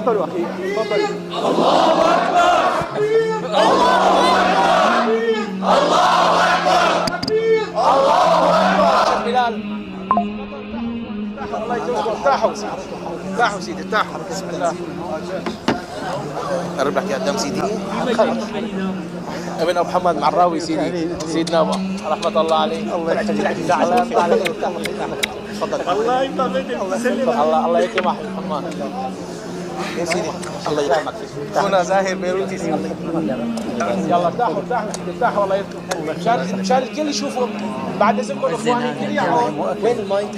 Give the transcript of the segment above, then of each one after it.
تفضلوا أخي، تفضلوا. بلال الله يجزاكم. ارتاحوا سيدي، ارتاحوا. بسم الله. قرب لك يا قدام سيدي. ابن ابو محمد معراوي سيدي، سيدنا ابو رحمه الله عليه. الله تفضل. الله يطمنك. الله يكرمك محمد يا سيدي. الله يكرمك. هنا زاهر بيروتي سيدي. يلا ارتاحوا الله يرحمكم. مشان الكل يشوفوا بعد اذنكم اخواني الكل يقعد. وين المايك؟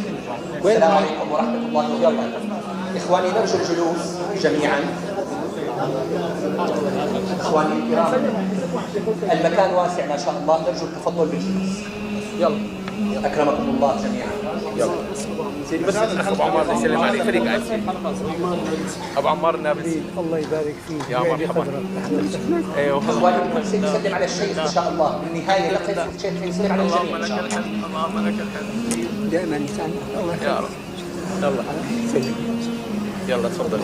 السلام عليكم ورحمه الله وبركاته. اخواني نرجو الجلوس جميعا. اخواني الكرام، المكان واسع ما شاء الله، نرجو التفضل بالجلوس. يلا اكرمكم الله جميعا. يلا سيدي. بس ابو عمار يسلم عليك. خليك قاعد سيدي. ابو عمار النابلسي. الله يبارك فيك يا مرحبا. ايوه اخواني الكل سيسلم على الشيخ ان شاء الله. بالنهايه لقيت الشيخ يسلم على الجميع ان شاء الله. اللهم لك الحمد دائما يسعدك. يا رب. يلا تفضل.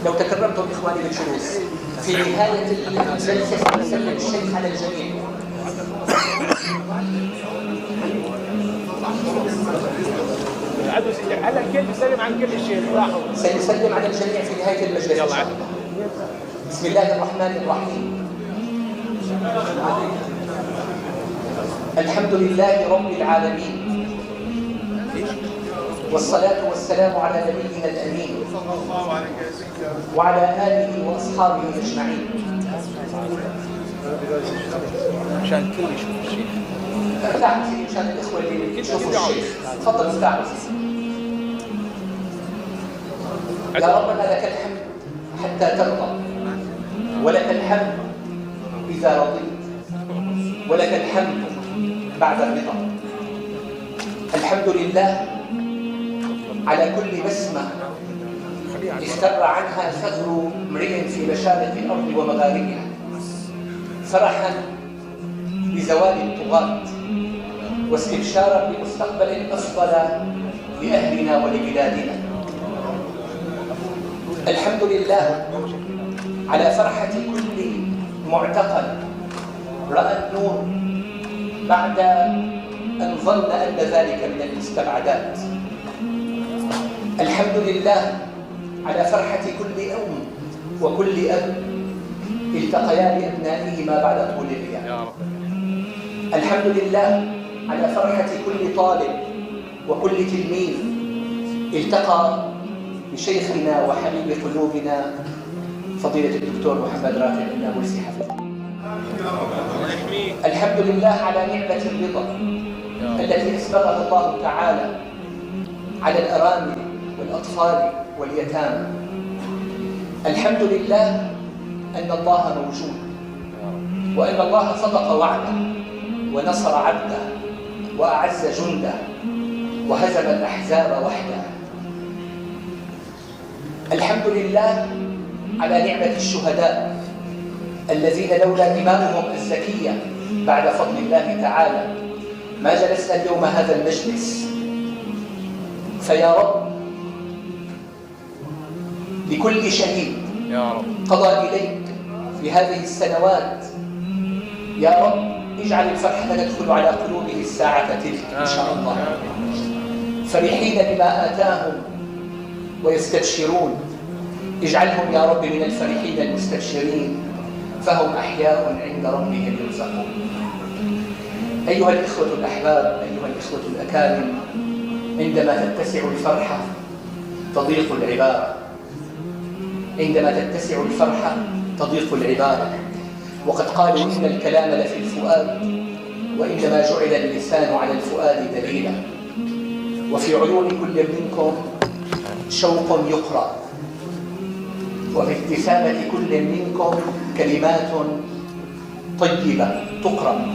لو تكرمتم اخواني بالجلوس في نهايه الجلسه سيسلم الشيخ على الجميع. هلا الكل بيسلم عن كل شيء. سيسلم على الجميع في نهايه المجلس. يلا. بسم الله الرحمن الرحيم. الحمد لله رب العالمين، والصلاة والسلام على نبينا الأمين وعلى آله وأصحابه أجمعين. مشان الكل يشوف الشيخ. ارتاحوا سيدي مشان الإخوة اللي يشوفوا الشيخ. تفضل ارتاحوا سيدي. يا ربنا لك الحمد حتى ترضى، ولك الحمد إذا رضيت، ولك الحمد بعد الرضا. الحمد لله على كل بسمة استر عنها ثغر امرئ في مشارق الأرض ومغاربها، فرحا بزوال الطغاة واستبشارا بمستقبل أفضل لأهلنا ولبلادنا. الحمد لله على فرحة كل معتقل رأى النور بعد أن ظن أن ذلك من المستبعدات. الحمد لله على فرحة كل أم وكل أب التقيا بأبنائهما بعد طول الغياب. الحمد لله على فرحة كل طالب وكل تلميذ التقى بشيخنا وحبيب قلوبنا فضيلة الدكتور محمد رافع النابلسي حفظه. الحمد لله على نعمة الرضا التي أسبغها الله تعالى على الأرامل والأطفال واليتامى. الحمد لله أن الله موجود، وأن الله صدق وعده ونصر عبده وأعز جنده وهزم الأحزاب وحده. الحمد لله على نعمة الشهداء الذين لولا دماؤهم الزكية بعد فضل الله تعالى ما جلسنا اليوم هذا المجلس. فيا رب لكل شهيد يا رب قضى إليك في هذه السنوات، يا رب اجعل الفرحة تدخل على قلوبه الساعة تلك إن شاء الله، فرحين بما آتاهم ويستبشرون. اجعلهم يا رب من الفرحين المستبشرين، فهم أحياء عند ربهم يرزقون. أيها الإخوة الأحباب، أيها الإخوة الأكارم، عندما تتسع الفرحة تضيق العبارة، عندما تتسع الفرحة تضيق العبارة. وقد قالوا إن الكلام لفي الفؤاد، وإنما جعل اللسان على الفؤاد دليلا. وفي عيون كل منكم شوق يقرأ، وفي ابتسامة كل منكم كلمات طيبة تقرأ.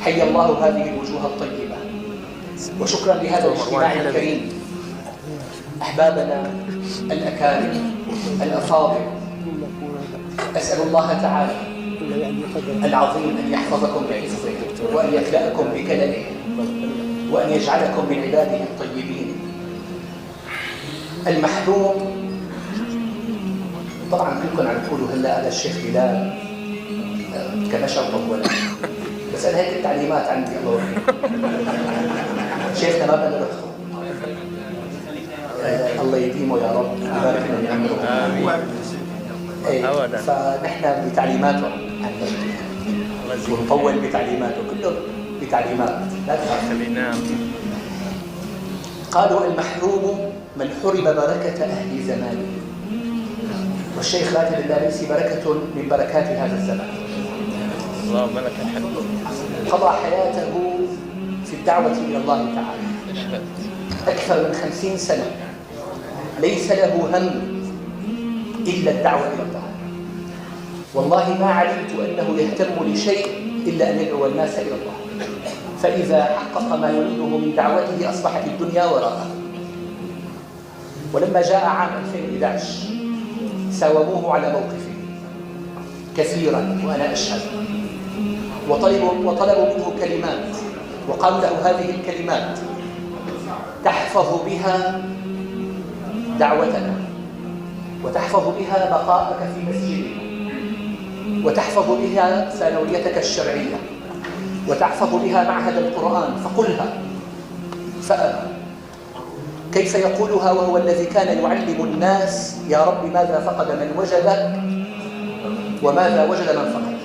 حي الله هذه الوجوه الطيبة. وشكرا لهذا الاجتماع الكريم أحبابنا الأكارم الأفاضل. أسأل الله تعالى العظيم أن يحفظكم بحفظه، وأن يكلأكم بكلمه، وأن يجعلكم من عباده الطيبين. المحروم طبعا كلكم عم تقولوا هلا هذا الشيخ بلال كمشى وطول، بس انا هيك التعليمات عندي الله يرحمه. شيخنا ما بدنا نحكم. الله يديمه يا رب ويبارك له بعمره. امين. فنحن بتعليماته ونطول بتعليماته، كله بتعليمات لا تخاف. قالوا المحروم من حرم بركة أهل زمانه، والشيخ راتب اللاليسي بركة من بركات هذا الزمان. اللهم لك الحمد. قضى حياته في الدعوة إلى الله تعالى أكثر من 50 سنة، ليس له هم إلا الدعوة إلى الله. والله ما علمت أنه يهتم لشيء إلا أن يدعو الناس إلى الله، فإذا حقق ما يريده من دعوته أصبحت الدنيا وراءه. ولما جاء عام 2011 ساوموه على موقفه كثيرا وأنا أشهد، وطلبوا منه كلمات، وقالوا له هذه الكلمات تحفظ بها دعوتنا، وتحفظ بها بقاءك في مسجدنا، وتحفظ بها ثانويتك الشرعية، وتحفظ بها معهد القرآن، فقلها. فأبى. كيف يقولها وهو الذي كان يعلم الناس يا رب ماذا فقد من وجدك وماذا وجد من فقد؟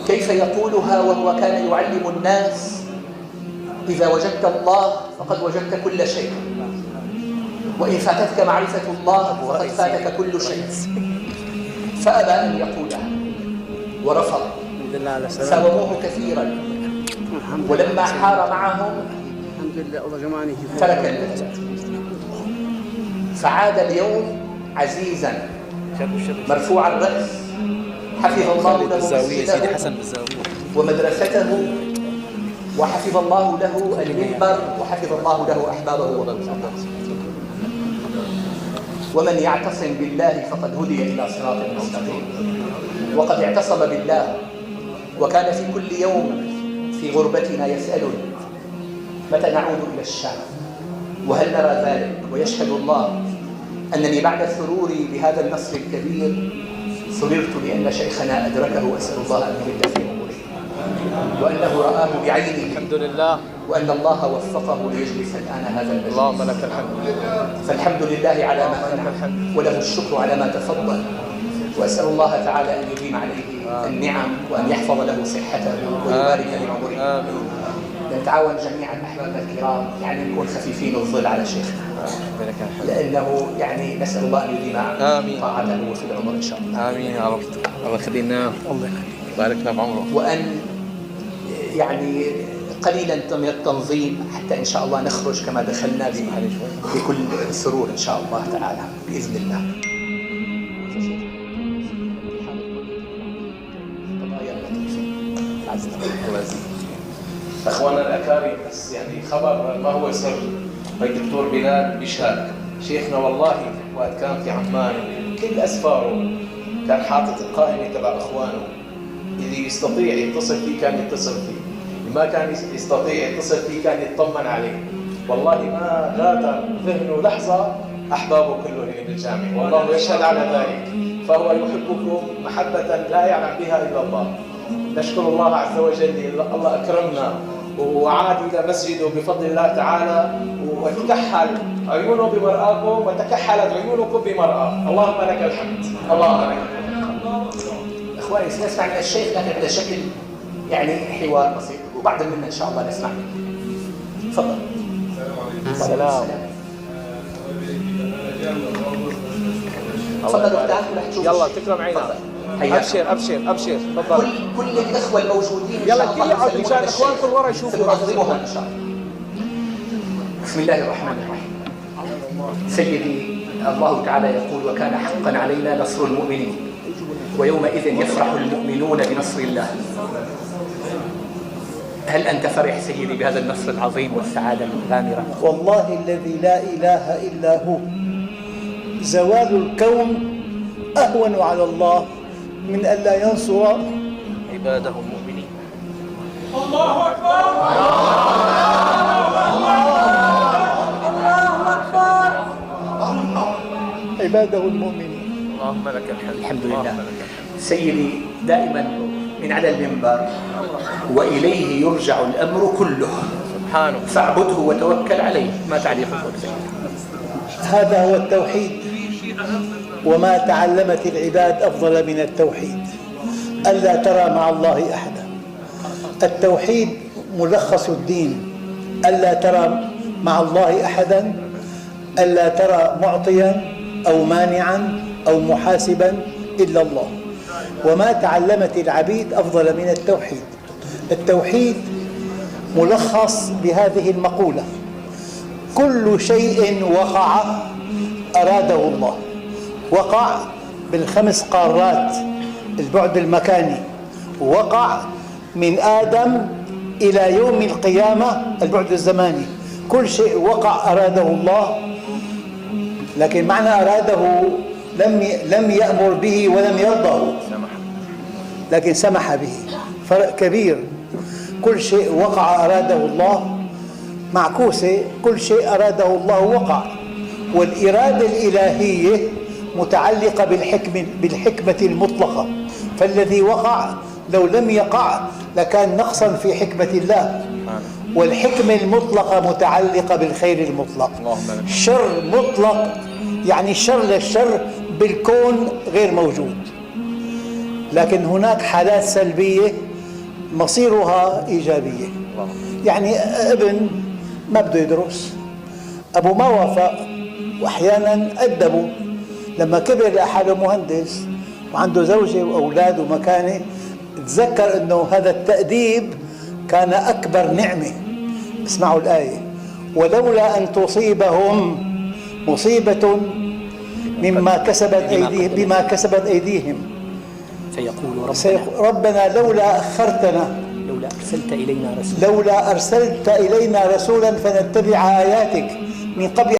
كيف يقولها وهو كان يعلم الناس إذا وجدت الله فقد وجدت كل شيء، وإن فاتتك معرفة الله فقد فاتك كل شيء؟ فأبى أن يقولها ورفض. ساوموه كثيرا، ولما حار معهم ترك البلد، فعاد اليوم عزيزا مرفوع الرأس، حفظ الله له مسجده ومدرسته، وحفظ الله له المنبر، وحفظ الله له أحبابه وبنته. ومن يعتصم بالله فقد هدي إلى صراط مستقيم. وقد اعتصم بالله وكان في كل يوم في غربتنا يسألني متى نعود إلى الشام، وهل نرى ذلك؟ ويشهد الله أنني بعد سروري بهذا النصر الكبير سررت لأن شيخنا أدركه، وأسأل الله أن يمد في أمره، وأنه رآه بعينه الحمد لله، وأن الله وفقه ليجلس الآن هذا المجلس. اللهم لك الحمد. فالحمد لله على ما أنعم، وله الشكر على ما تفضل، وأسأل الله تعالى أن يديم عليه النعم وأن يحفظ له صحته ويبارك لعمره. آمين. نتعاون جميعا أحبابنا الكرام، يعني نكون خفيفين الظل على شيخنا، لأنه يعني نسأل الله أن يديم طاعته في العمر إن شاء الله. آمين يا رب. الله يخلينا، الله يبارك بعمره، وأن يعني قليلا من التنظيم حتى إن شاء الله نخرج كما دخلنا بكل سرور إن شاء الله تعالى بإذن الله. اخوانا الاكارم، بس يعني خبر ما هو سر، الدكتور بلال بشار شيخنا والله وقت كان في عمان كل اسفاره كان حاطط القائمه تبع اخوانه، اللي يستطيع يتصل فيه كان يتصل فيه، اللي ما كان يستطيع يتصل فيه كان يطمن عليه. والله ما غادر ذهنه لحظه احبابه كلهم بالجامع، والله يشهد على ذلك. فهو يحبكم محبه لا يعلم بها الا الله. نشكر الله عز وجل، الله أكرمنا وعاد إلى مسجده بفضل الله تعالى، وتكحل عيونه بمرآكم وتكحلت عيونكم بمرآه. اللهم لك الحمد، اللهم لك الحمد. إخواني سنسمع من الشيخ لكن على شكل يعني حوار بسيط، وبعد منا إن شاء الله نسمع منه. تفضل. السلام. تفضل أختان ولا تشوف. يلا تكرم عينك. ابشر ابشر ابشر، تفضل. كل الاخوه الموجودين يلا كل يقعد مشان اخوانكم ورا يشوفوا ننظموها ان شاء الله. بسم الله الرحمن الرحيم. سيدي الله تعالى يقول وكان حقا علينا نصر المؤمنين ويومئذ يفرح المؤمنون بنصر الله. هل أنت فرح سيدي بهذا النصر العظيم والسعادة الغامرة؟ والله الذي لا إله إلا هو زوال الكون أهون على الله من ألا ينصر عباده المؤمنين. الله أكبر. الله أكبر. عباده المؤمنين. اللهم لك الحمد. الحمد لله. سيدي دائما من على المنبر وإليه يرجع الأمر كله سبحانه، فاعبده وتوكل عليه. ما تعليقكم سيدي؟ هذا هو التوحيد، وما تعلمت العباد أفضل من التوحيد، ألا ترى مع الله أحدا. التوحيد ملخص الدين، ألا ترى مع الله أحدا، ألا ترى معطيا أو مانعا أو محاسبا إلا الله. وما تعلمت العبيد أفضل من التوحيد. التوحيد ملخص بهذه المقولة: كل شيء وقع أراده الله. وقع بالخمس قارات، البعد المكاني، وقع من آدم إلى يوم القيامة البعد الزماني. كل شيء وقع أراده الله، لكن معنى أراده لم يأمر به ولم يرضه، لكن سمح به. فرق كبير. كل شيء وقع أراده الله معكوسة، كل شيء أراده الله وقع. والإرادة الإلهية متعلقة بالحكمة المطلقة، فالذي وقع لو لم يقع لكان نقصا في حكمة الله. والحكمة المطلقة متعلقة بالخير المطلق. شر مطلق يعني الشر للشر بالكون غير موجود، لكن هناك حالات سلبية مصيرها إيجابية. يعني ابن ما بده يدرس، أبو ما وافق وأحيانا أدبه، لما كبر لقى حاله مهندس وعنده زوجة وأولاد ومكانة، تذكر أنه هذا التأديب كان أكبر نعمة. اسمعوا الآية: ولولا أن تصيبهم مصيبة بما كسبت أيديهم فيقول ربنا لولا أخرتنا، لولا أرسلت إلينا رسولا فنتبع آياتك من قبل